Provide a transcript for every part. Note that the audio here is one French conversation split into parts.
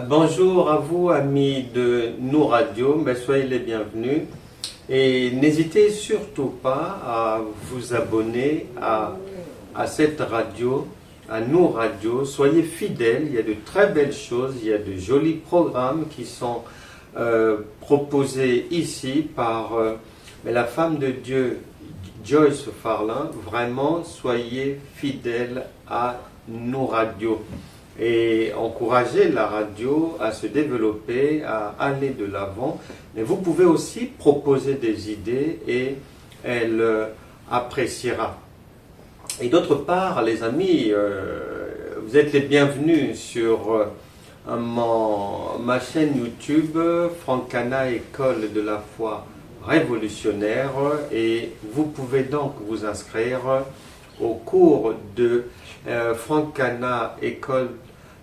Bonjour à vous, amis de Nous Radio, soyez les bienvenus. Et n'hésitez surtout pas à vous abonner à cette radio, à Nous Radio. Soyez fidèles, il y a de très belles choses, il y a de jolis programmes qui sont proposés ici par la femme de Dieu, Joyce Farlin. Vraiment, soyez fidèles à Nous Radio. Et encourager la radio à se développer, à aller de l'avant. Mais vous pouvez aussi proposer des idées et elle appréciera. Et d'autre part, les amis, vous êtes les bienvenus sur ma chaîne YouTube, Francana École de la foi révolutionnaire. Et vous pouvez donc vous inscrire au cours de Francana École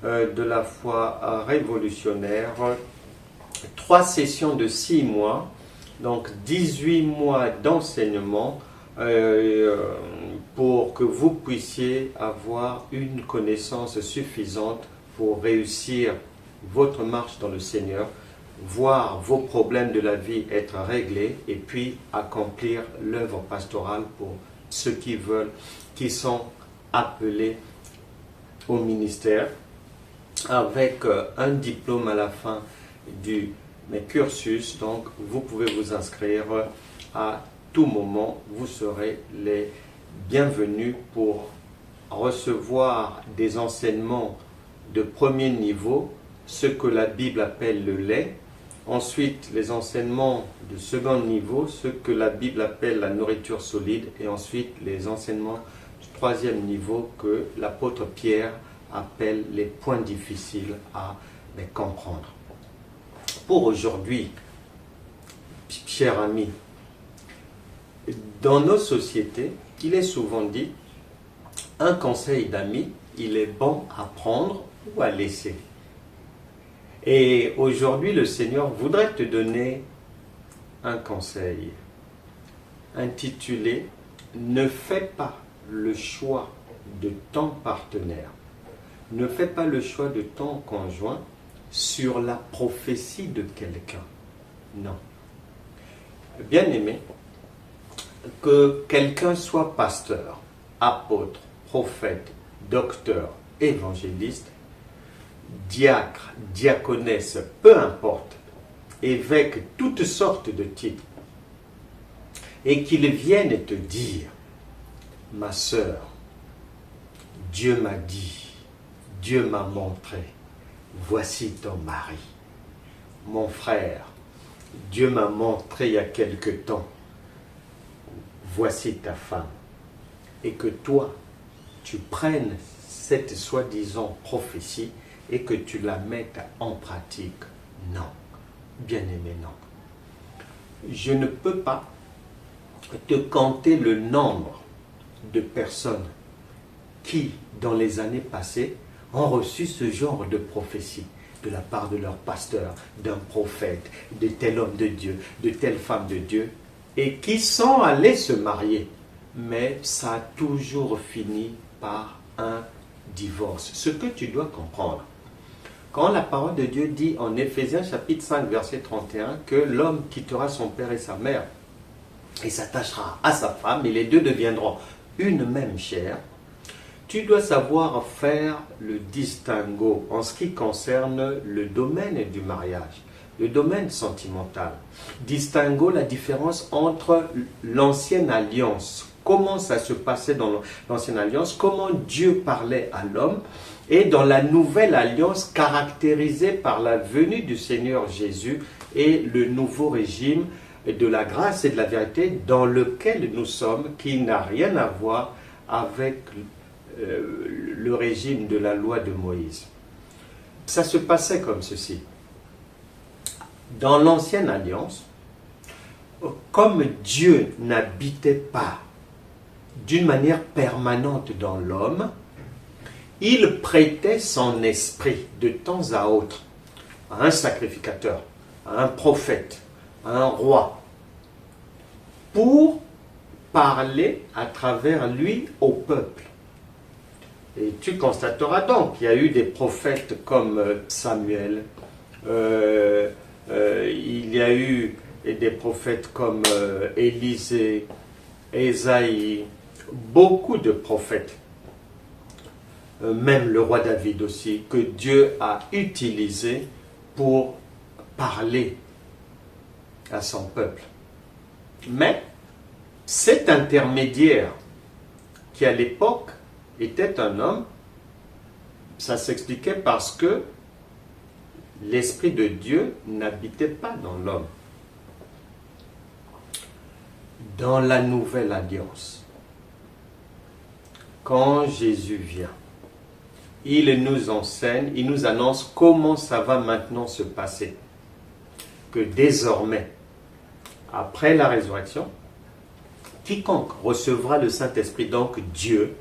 de la foi révolutionnaire, 3 sessions de 6 mois, donc 18 mois d'enseignement pour que vous puissiez avoir une connaissance suffisante pour réussir votre marche dans le Seigneur, voir vos problèmes de la vie être réglés et puis accomplir l'œuvre pastorale pour ceux qui veulent, qui sont appelés au ministère, avec un diplôme à la fin du cursus. Donc vous pouvez vous inscrire à tout moment, vous serez les bienvenus pour recevoir des enseignements de premier niveau, ce que la Bible appelle le lait. Ensuite, les enseignements de second niveau, ce que la Bible appelle la nourriture solide. Et ensuite, les enseignements du 3e niveau que l'apôtre Pierre appelle les points difficiles à comprendre. Pour aujourd'hui, chers amis, dans nos sociétés, il est souvent dit, un conseil d'ami, il est bon à prendre ou à laisser. Et aujourd'hui, le Seigneur voudrait te donner un conseil intitulé « Ne fais pas le choix de ton partenaire, ne fais pas le choix de ton conjoint sur la prophétie de quelqu'un. » Non. Bien-aimé, que quelqu'un soit pasteur, apôtre, prophète, docteur, évangéliste, diacre, diaconesse, peu importe, évêque, toutes sortes de titres, et qu'il vienne te dire, ma sœur, Dieu m'a dit, Dieu m'a montré, voici ton mari. Mon frère, Dieu m'a montré il y a quelque temps, voici ta femme. Et que toi, tu prennes cette soi-disant prophétie et que tu la mettes en pratique. Non. Bien-aimé, non. Je ne peux pas te compter le nombre de personnes qui, dans les années passées, ont reçu ce genre de prophétie de la part de leur pasteur, d'un prophète, de tel homme de Dieu, de telle femme de Dieu, et qui sont allés se marier. Mais ça a toujours fini par un divorce. Ce que tu dois comprendre, quand la parole de Dieu dit en Éphésiens chapitre 5 verset 31 que l'homme quittera son père et sa mère et s'attachera à sa femme et les deux deviendront une même chair, tu dois savoir faire le distinguo en ce qui concerne le domaine du mariage, le domaine sentimental. Distinguo la différence entre l'ancienne alliance, comment ça se passait dans l'ancienne alliance, comment Dieu parlait à l'homme, et dans la nouvelle alliance caractérisée par la venue du Seigneur Jésus et le nouveau régime de la grâce et de la vérité dans lequel nous sommes, qui n'a rien à voir avec le régime de la loi de Moïse. Ça se passait comme ceci. Dans l'ancienne alliance, comme Dieu n'habitait pas d'une manière permanente dans l'homme, il prêtait son esprit de temps à autre à un sacrificateur, à un prophète, à un roi, pour parler à travers lui au peuple. Et tu constateras donc qu'il y a eu des prophètes comme Samuel, il y a eu des prophètes comme Élisée, Ésaïe, beaucoup de prophètes, même le roi David aussi, que Dieu a utilisé pour parler à son peuple. Mais cet intermédiaire, qui à l'époque était un homme, ça s'expliquait parce que l'Esprit de Dieu n'habitait pas dans l'homme. Dans la nouvelle alliance, quand Jésus vient, il nous enseigne, il nous annonce comment ça va maintenant se passer. Que désormais, après la résurrection, quiconque recevra le Saint-Esprit, donc Dieu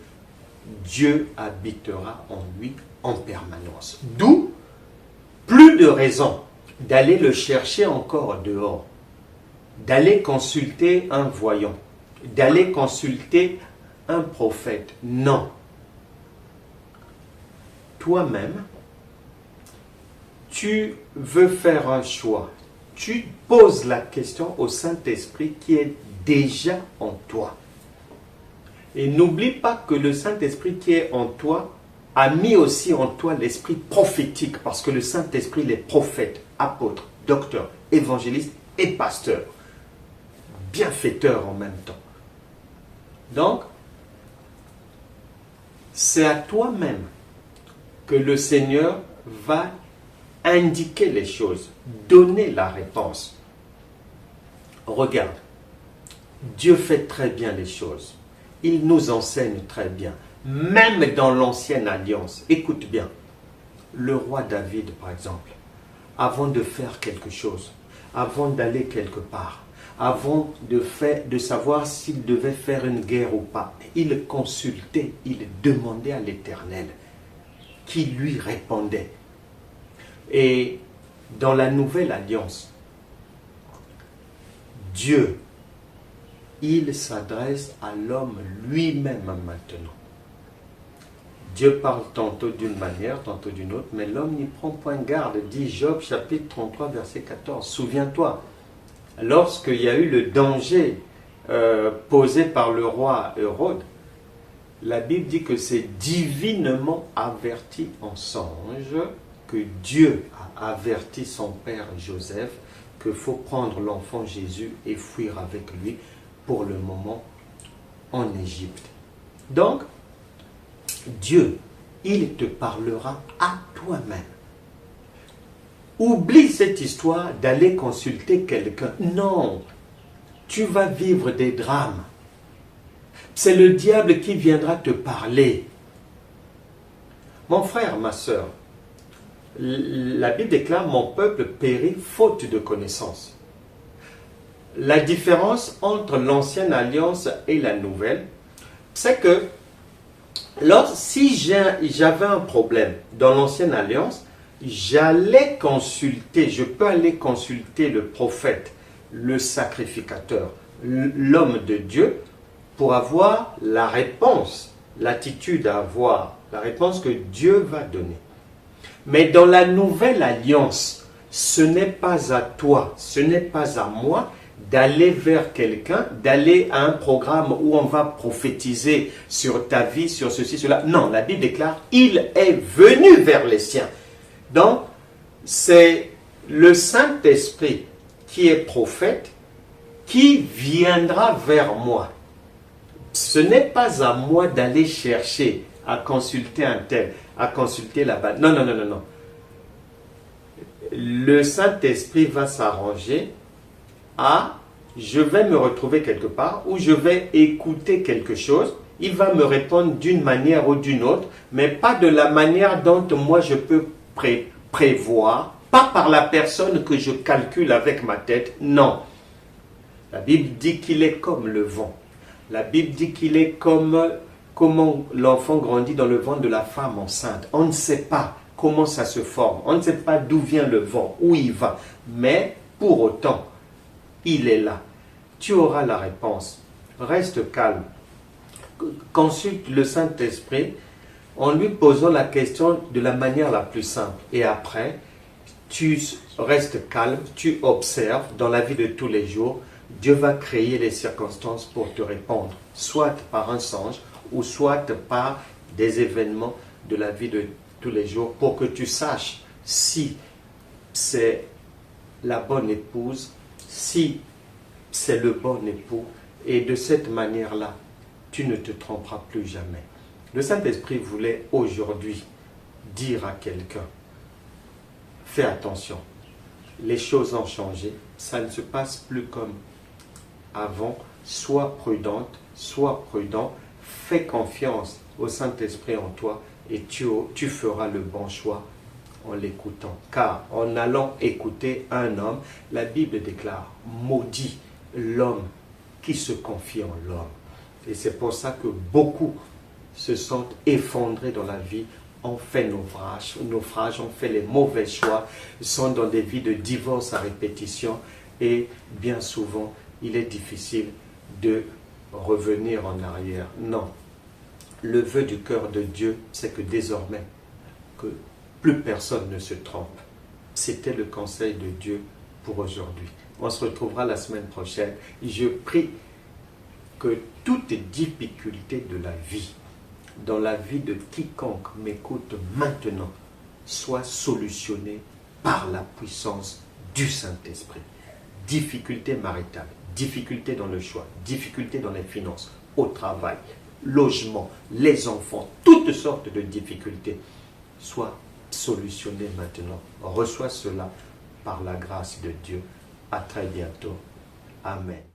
habitera en lui en permanence. D'où plus de raison d'aller le chercher encore dehors, d'aller consulter un voyant, d'aller consulter un prophète. Non. Toi-même, tu veux faire un choix. Tu poses la question au Saint-Esprit qui est déjà en toi. Et n'oublie pas que le Saint-Esprit qui est en toi a mis aussi en toi l'esprit prophétique, parce que le Saint-Esprit, il est prophète, apôtre, docteur, évangéliste et pasteur. Bienfaiteur en même temps. Donc, c'est à toi-même que le Seigneur va indiquer les choses, donner la réponse. Regarde, Dieu fait très bien les choses. Il nous enseigne très bien. Même dans l'ancienne alliance, écoute bien, le roi David par exemple, avant de faire quelque chose, avant d'aller quelque part, avant de savoir s'il devait faire une guerre ou pas, il consultait, il demandait à l'Éternel, qui lui répondait. Et dans la nouvelle alliance, Dieu, il s'adresse à l'homme lui-même maintenant. Dieu parle tantôt d'une manière, tantôt d'une autre, mais l'homme n'y prend point garde, dit Job chapitre 33, verset 14. Souviens-toi, lorsqu'il y a eu le danger posé par le roi Hérode, la Bible dit que c'est divinement averti en songe que Dieu a averti son père Joseph qu'il faut prendre l'enfant Jésus et fuir avec lui pour le moment en Égypte. Donc, Dieu, il te parlera à toi-même. Oublie cette histoire d'aller consulter quelqu'un. Non, tu vas vivre des drames. C'est le diable qui viendra te parler. Mon frère, ma soeur, la Bible déclare « Mon peuple périt faute de connaissance ». La différence entre l'ancienne alliance et la nouvelle, c'est que si j'avais un problème dans l'ancienne alliance, j'allais consulter, je peux aller consulter le prophète, le sacrificateur, l'homme de Dieu, pour avoir la réponse, l'attitude à avoir, la réponse que Dieu va donner. Mais dans la nouvelle alliance, ce n'est pas à toi, ce n'est pas à moi d'aller vers quelqu'un, d'aller à un programme où on va prophétiser sur ta vie, sur ceci, cela. Non, la Bible déclare, il est venu vers les siens. Donc, c'est le Saint-Esprit qui est prophète, qui viendra vers moi. Ce n'est pas à moi d'aller chercher, à consulter un tel, à consulter là-bas. Non, non, non, non, non. Le Saint-Esprit va s'arranger à, je vais me retrouver quelque part, où je vais écouter quelque chose, il va me répondre d'une manière ou d'une autre, mais pas de la manière dont moi je peux prévoir, pas par la personne que je calcule avec ma tête, non. La Bible dit qu'il est comme le vent. La Bible dit qu'il est comme comment l'enfant grandit dans le ventre de la femme enceinte. On ne sait pas comment ça se forme. On ne sait pas d'où vient le vent, où il va. Mais pour autant, il est là. Tu auras la réponse. Reste calme. Consulte le Saint-Esprit. en lui posant la question de la manière la plus simple. Et après, tu restes calme, tu observes dans la vie de tous les jours. Dieu va créer les circonstances pour te répondre, soit par un songe ou soit par des événements de la vie de tous les jours, pour que tu saches si c'est la bonne épouse, si c'est le bon époux, et de cette manière-là, tu ne te tromperas plus jamais. Le Saint-Esprit voulait aujourd'hui dire à quelqu'un, fais attention, les choses ont changé, ça ne se passe plus comme avant, sois prudente, sois prudent, fais confiance au Saint-Esprit en toi et tu feras le bon choix en l'écoutant. Car en allant écouter un homme, la Bible déclare, maudit l'homme qui se confie en l'homme. Et c'est pour ça que beaucoup se sentent effondrés dans la vie, ont fait naufrage, ont fait les mauvais choix, sont dans des vies de divorce à répétition et bien souvent, il est difficile de revenir en arrière. Non, le vœu du cœur de Dieu, c'est que désormais, que plus personne ne se trompe. C'était le conseil de Dieu pour aujourd'hui. On se retrouvera la semaine prochaine. Je prie que toutes difficultés de la vie, dans la vie de quiconque m'écoute maintenant, soient solutionnées par la puissance du Saint-Esprit. Difficultés maritales, difficultés dans le choix, difficultés dans les finances, au travail, logement, les enfants, toutes sortes de difficultés soient solutionnées maintenant. Reçois cela par la grâce de Dieu. À très bientôt. Amen.